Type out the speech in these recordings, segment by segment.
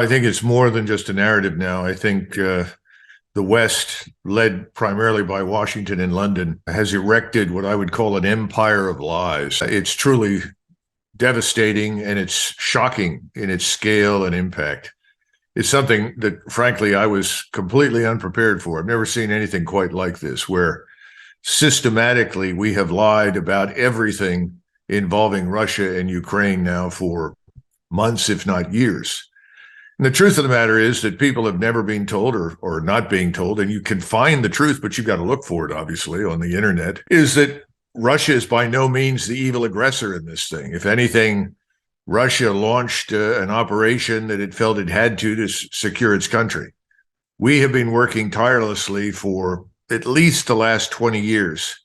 I think it's more than just a narrative now. I think the West, led primarily by Washington and London, has erected what I would call an empire of lies. It's truly devastating and it's shocking in its scale and impact. It's something that, frankly, I was completely unprepared for. I've never seen anything quite like this, where systematically we have lied about everything involving Russia and Ukraine now for months, if not years. And the truth of the matter is that people have never been told or not being told, and you can find the truth, but you've got to look for it, obviously, on the internet, is that Russia is by no means the evil aggressor in this thing. If anything, Russia launched an operation that it felt it had to secure its country. We have been working tirelessly for at least the last 20 years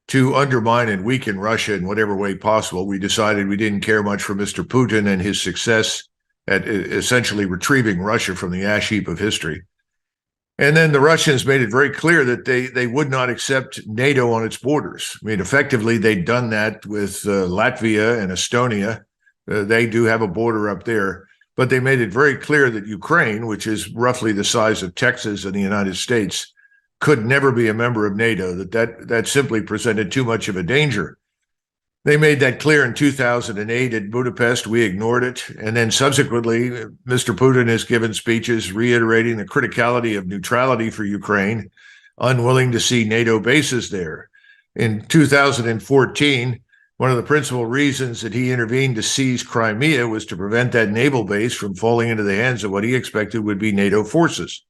to undermine and weaken Russia in whatever way possible. We decided we didn't care much for Mr. Putin and his success at essentially retrieving Russia from the ash heap of history. And then the Russians made it very clear that they would not accept NATO on its borders. I mean, effectively, they'd done that with Latvia and Estonia. They do have a border up there, but they made it very clear that Ukraine, which is roughly the size of Texas in the United States, could never be a member of NATO, that simply presented too much of a danger. They made that clear in 2008 at Budapest. We ignored it. And then subsequently, Mr. Putin has given speeches reiterating the criticality of neutrality for Ukraine, unwilling to see NATO bases there. In 2014, one of the principal reasons that he intervened to seize Crimea was to prevent that naval base from falling into the hands of what he expected would be NATO forces.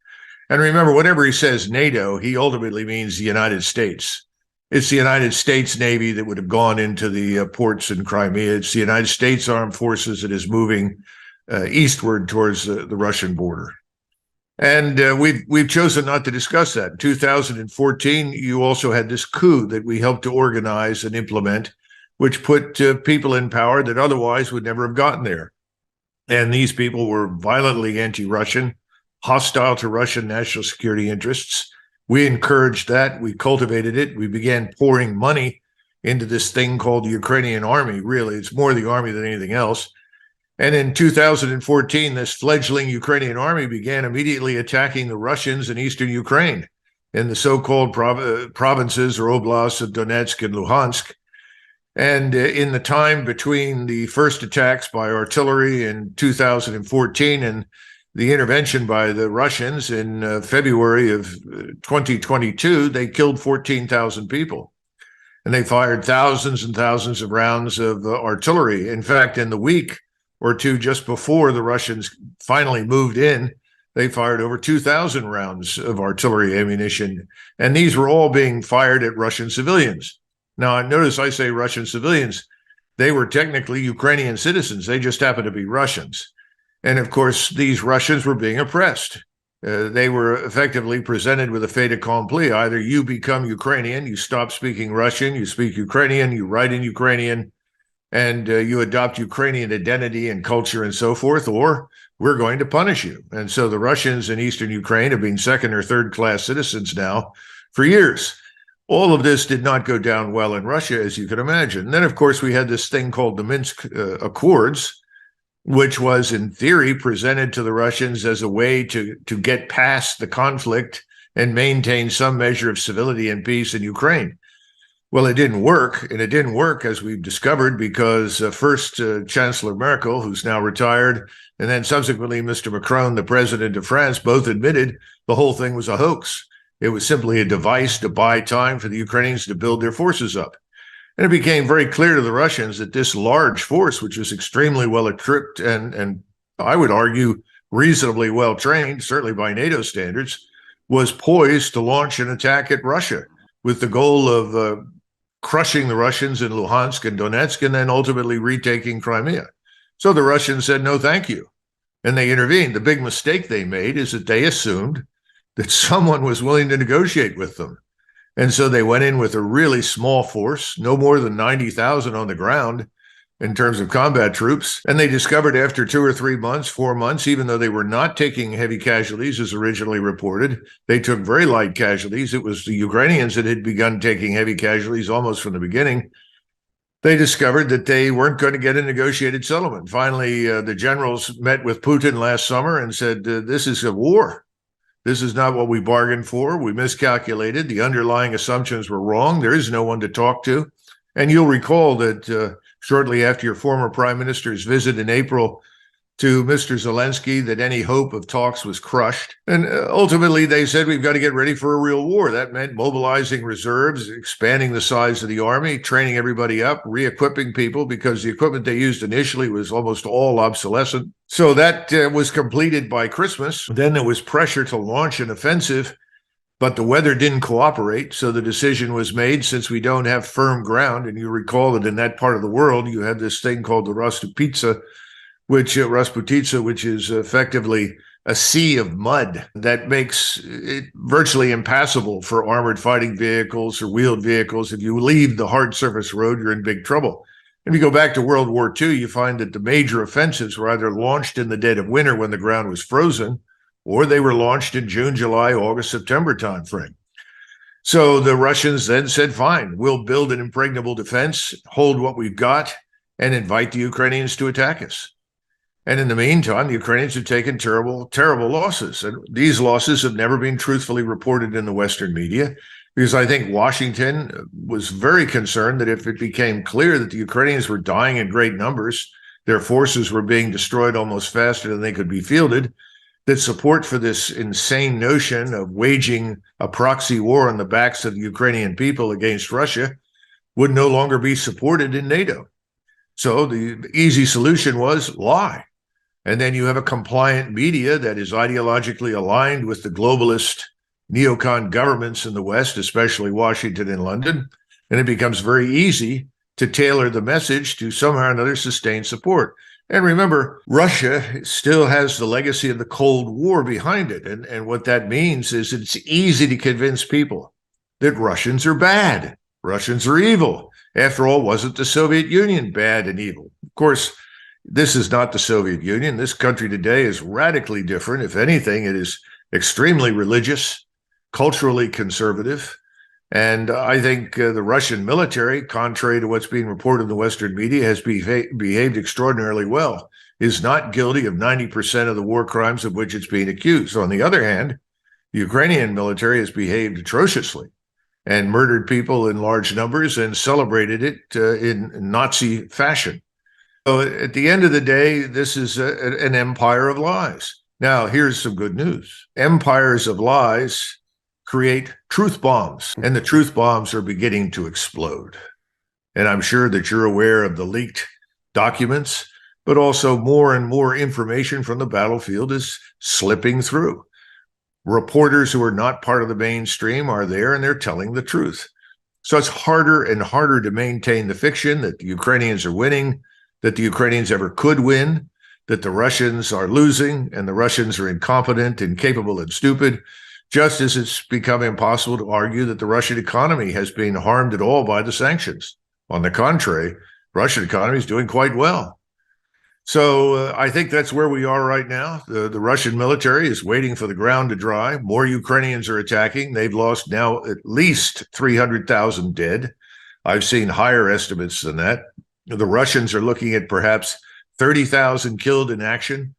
And remember, whenever he says NATO, he ultimately means the United States. It's the United States Navy that would have gone into the ports in Crimea. It's the United States Armed Forces that is moving eastward towards the Russian border. And we've chosen not to discuss that. In 2014, you also had this coup that we helped to organize and implement, which put people in power that otherwise would never have gotten there. And these people were violently anti-Russian, hostile to Russian national security interests. We encouraged that. We cultivated it. We began pouring money into this thing called the Ukrainian army. Really, it's more the army than anything else. And in 2014, this fledgling Ukrainian army began immediately attacking the Russians in eastern Ukraine, in the so-called provinces or oblasts of Donetsk and Luhansk. And in the time between the first attacks by artillery in 2014 and the intervention by the Russians in February of 2022, they killed 14,000 people. And they fired thousands and thousands of rounds of artillery. In fact, in the week or two just before the Russians finally moved in, they fired over 2,000 rounds of artillery ammunition. And these were all being fired at Russian civilians. Now, notice I say Russian civilians. They were technically Ukrainian citizens. They just happened to be Russians. And of course, these Russians were being oppressed. They were effectively presented with a fait accompli. Either you become Ukrainian, you stop speaking Russian, you speak Ukrainian, you write in Ukrainian, and you adopt Ukrainian identity and culture and so forth, or we're going to punish you. And so the Russians in eastern Ukraine have been second or third class citizens now for years. All of this did not go down well in Russia, as you can imagine. And then, of course, we had this thing called the Minsk Accords, which was in theory presented to the Russians as a way to get past the conflict and maintain some measure of civility and peace in Ukraine. Well, it didn't work, and it didn't work, as we've discovered, because first Chancellor Merkel, who's now retired, and then subsequently Mr. Macron, the president of France, both admitted the whole thing was a hoax. It was simply a device to buy time for the Ukrainians to build their forces up. And it became very clear to the Russians that this large force, which was extremely well equipped and I would argue reasonably well trained, certainly by NATO standards, was poised to launch an attack at Russia with the goal of crushing the Russians in Luhansk and Donetsk and then ultimately retaking Crimea. So the Russians said, no, thank you. And they intervened. The big mistake they made is that they assumed that someone was willing to negotiate with them. And so they went in with a really small force, no more than 90,000 on the ground in terms of combat troops. And they discovered after 2 or 3 months, 4 months, even though they were not taking heavy casualties as originally reported, they took very light casualties. It was the Ukrainians that had begun taking heavy casualties almost from the beginning. They discovered that they weren't going to get a negotiated settlement. Finally, the generals met with Putin last summer and said, this is a war. This is not what we bargained for. We miscalculated. The underlying assumptions were wrong. There is no one to talk to. And you'll recall that shortly after your former prime minister's visit in April to Mr. Zelensky, that any hope of talks was crushed. And ultimately, they said, we've got to get ready for a real war. That meant mobilizing reserves, expanding the size of the army, training everybody up, re-equipping people, because the equipment they used initially was almost all obsolescent. So that was completed by Christmas. Then there was pressure to launch an offensive, but the weather didn't cooperate. So the decision was made, since we don't have firm ground, and you recall that in that part of the world, you had this thing called the Rasputitsa, which is effectively a sea of mud that makes it virtually impassable for armored fighting vehicles or wheeled vehicles. If you leave the hard surface road, you're in big trouble. If you go back to World War II, you find that the major offensives were either launched in the dead of winter when the ground was frozen, or they were launched in June, July, August, September timeframe. So the Russians then said, fine, we'll build an impregnable defense, hold what we've got, and invite the Ukrainians to attack us. And in the meantime, the Ukrainians have taken terrible, terrible losses. And these losses have never been truthfully reported in the Western media, because I think Washington was very concerned that if it became clear that the Ukrainians were dying in great numbers, their forces were being destroyed almost faster than they could be fielded, that support for this insane notion of waging a proxy war on the backs of the Ukrainian people against Russia would no longer be supported in NATO. So the easy solution was lie. And then you have a compliant media that is ideologically aligned with the globalist neocon governments in the West, especially Washington and London. And it becomes very easy to tailor the message to somehow or another sustain support. And remember, Russia still has the legacy of the Cold War behind it. And what that means is it's easy to convince people that Russians are bad. Russians are evil. After all, wasn't the Soviet Union bad and evil? Of course, this is not the Soviet Union. This country today is radically different. If anything, it is extremely religious, culturally conservative. And I think the Russian military, contrary to what's being reported in the Western media, has behaved extraordinarily well, is not guilty of 90% of the war crimes of which it's being accused. On the other hand, the Ukrainian military has behaved atrociously and murdered people in large numbers and celebrated it in Nazi fashion. So at the end of the day, this is an empire of lies. Now, here's some good news. Empires of lies create truth bombs, and the truth bombs are beginning to explode. And I'm sure that you're aware of the leaked documents, but also more and more information from the battlefield is slipping through. Reporters who are not part of the mainstream are there, and they're telling the truth. So it's harder and harder to maintain the fiction that the Ukrainians are winning, that the Ukrainians ever could win, that the Russians are losing, and the Russians are incompetent, incapable, and stupid, just as it's become impossible to argue that the Russian economy has been harmed at all by the sanctions. On the contrary, Russian economy is doing quite well. So I think that's where we are right now. The Russian military is waiting for the ground to dry. More Ukrainians are attacking. They've lost now at least 300,000 dead. I've seen higher estimates than that. The Russians are looking at perhaps 30,000 killed in action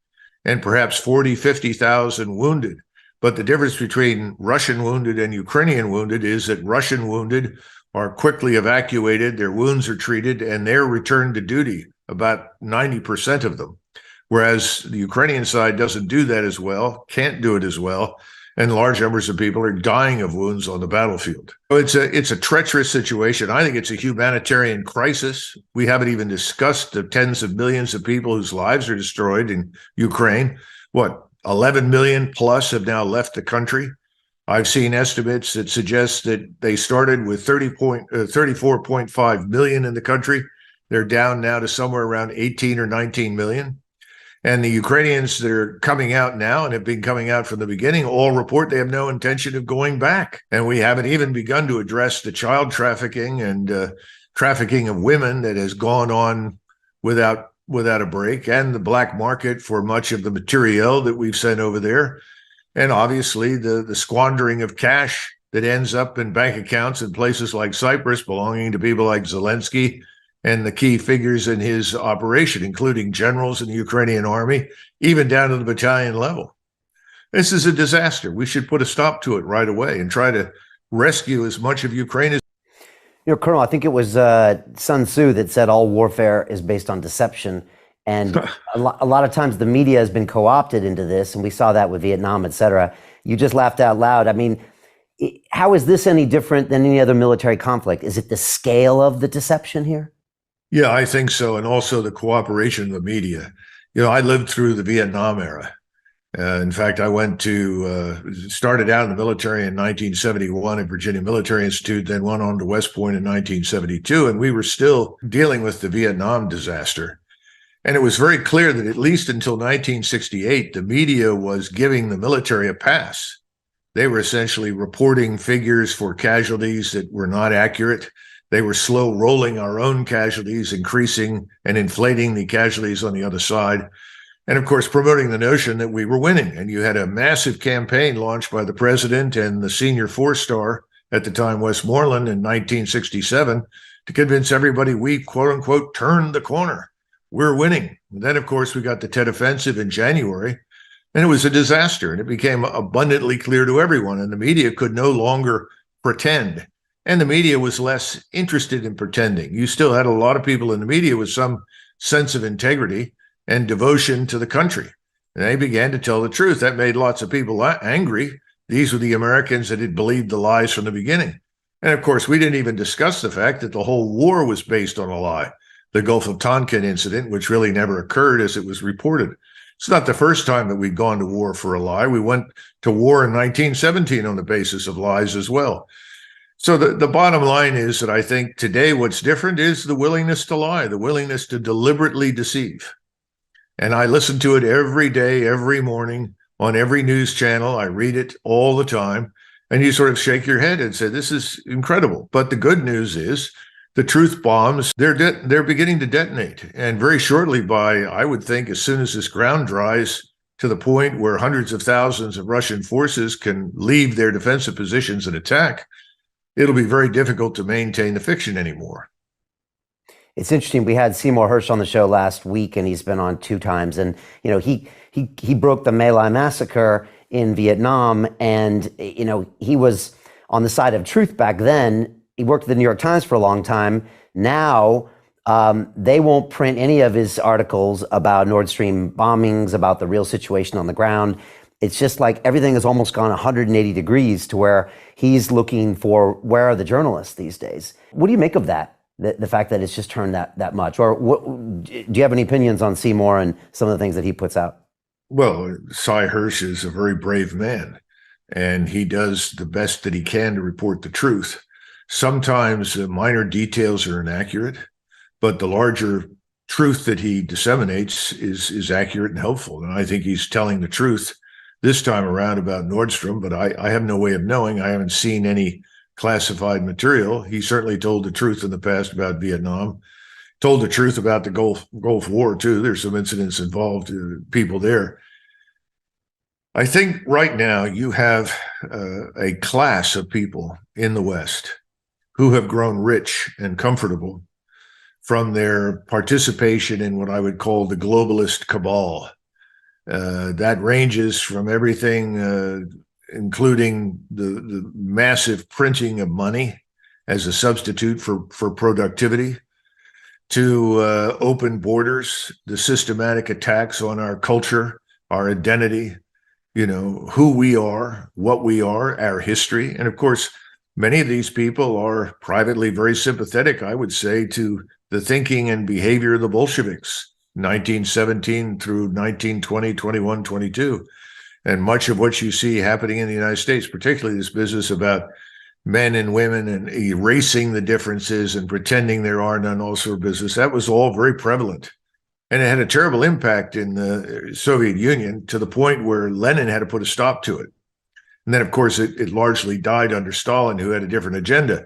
and perhaps 40, 50,000 wounded. But the difference between Russian wounded and Ukrainian wounded is that Russian wounded are quickly evacuated, their wounds are treated, and they're returned to duty, about 90% of them. Whereas the Ukrainian side doesn't do that as well, can't do it as well, and large numbers of people are dying of wounds on the battlefield. So it's a treacherous situation. I think it's a humanitarian crisis. We haven't even discussed the tens of millions of people whose lives are destroyed in Ukraine. 11 million plus have now left the country. I've seen estimates that suggest that they started with 34.5 million in the country. They're down now to somewhere around 18 or 19 million. And the Ukrainians that are coming out now and have been coming out from the beginning all report they have no intention of going back. And we haven't even begun to address the child trafficking and trafficking of women that has gone on without a break, and the black market for much of the material that we've sent over there. And obviously the squandering of cash that ends up in bank accounts in places like Cyprus belonging to people like Zelensky and the key figures in his operation, including generals in the Ukrainian army, even down to the battalion level. This is a disaster. We should put a stop to it right away and try to rescue as much of Ukraine as. Colonel, I think it was Sun Tzu that said all warfare is based on deception. And a lot of times the media has been co-opted into this, and we saw that with Vietnam, et cetera. You just laughed out loud. I mean, how is this any different than any other military conflict? Is it the scale of the deception here? Yeah, I think so. And also the cooperation of the media. I lived through the Vietnam era. In fact, I started out in the military in 1971 at Virginia Military Institute, then went on to West Point in 1972, and we were still dealing with the Vietnam disaster. And it was very clear that at least until 1968, the media was giving the military a pass. They were essentially reporting figures for casualties that were not accurate. They were slow rolling our own casualties, increasing and inflating the casualties on the other side. And of course, promoting the notion that we were winning. And you had a massive campaign launched by the president and the senior four-star at the time, Westmoreland, in 1967, to convince everybody we, quote unquote, turned the corner. We're winning. And then, of course, we got the Tet Offensive in January, and it was a disaster. And it became abundantly clear to everyone. And the media could no longer pretend. And the media was less interested in pretending. You still had a lot of people in the media with some sense of integrity and devotion to the country. And they began to tell the truth. That made lots of people angry. These were the Americans that had believed the lies from the beginning. And of course, we didn't even discuss the fact that the whole war was based on a lie. The Gulf of Tonkin incident, which really never occurred as it was reported. It's not the first time that we've gone to war for a lie. We went to war in 1917 on the basis of lies as well. So the bottom line is that I think today what's different is the willingness to lie, the willingness to deliberately deceive. And I listen to it every day, every morning, on every news channel. I read it all the time. And you sort of shake your head and say, this is incredible. But the good news is the truth bombs, they're beginning to detonate. And very shortly I would think, as soon as this ground dries to the point where hundreds of thousands of Russian forces can leave their defensive positions and attack, it'll be very difficult to maintain the fiction anymore. It's interesting. We had Seymour Hersh on the show last week, and he's been on 2 times. And he broke the My Lai massacre in Vietnam, and he was on the side of truth back then. He worked at the New York Times for a long time. Now they won't print any of his articles about Nord Stream bombings, about the real situation on the ground. It's just like everything has almost gone 180 degrees to where he's looking for where are the journalists these days. What do you make of that? The fact that it's just turned that much? Or do you have any opinions on Seymour and some of the things that he puts out? Well, Cy Hersh is a very brave man, and he does the best that he can to report the truth. Sometimes minor details are inaccurate, but the larger truth that he disseminates is accurate and helpful. And I think he's telling the truth this time around about Nordstrom, but I have no way of knowing. I haven't seen any classified material. He certainly told the truth in the past about Vietnam, told the truth about the Gulf War too. There's some incidents involved, people there. I think right now you have a class of people in the West who have grown rich and comfortable from their participation in what I would call the globalist cabal. That ranges from everything including the massive printing of money as a substitute for productivity, to open borders, the systematic attacks on our culture, our identity, who we are, what we are, our history. And of course, many of these people are privately very sympathetic, I would say, to the thinking and behavior of the Bolsheviks, 1917 through 1920, 21, 22. And much of what you see happening in the United States, particularly this business about men and women and erasing the differences and pretending there are none, all sort of business, that was all very prevalent. And it had a terrible impact in the Soviet Union to the point where Lenin had to put a stop to it. And then, of course, it largely died under Stalin, who had a different agenda.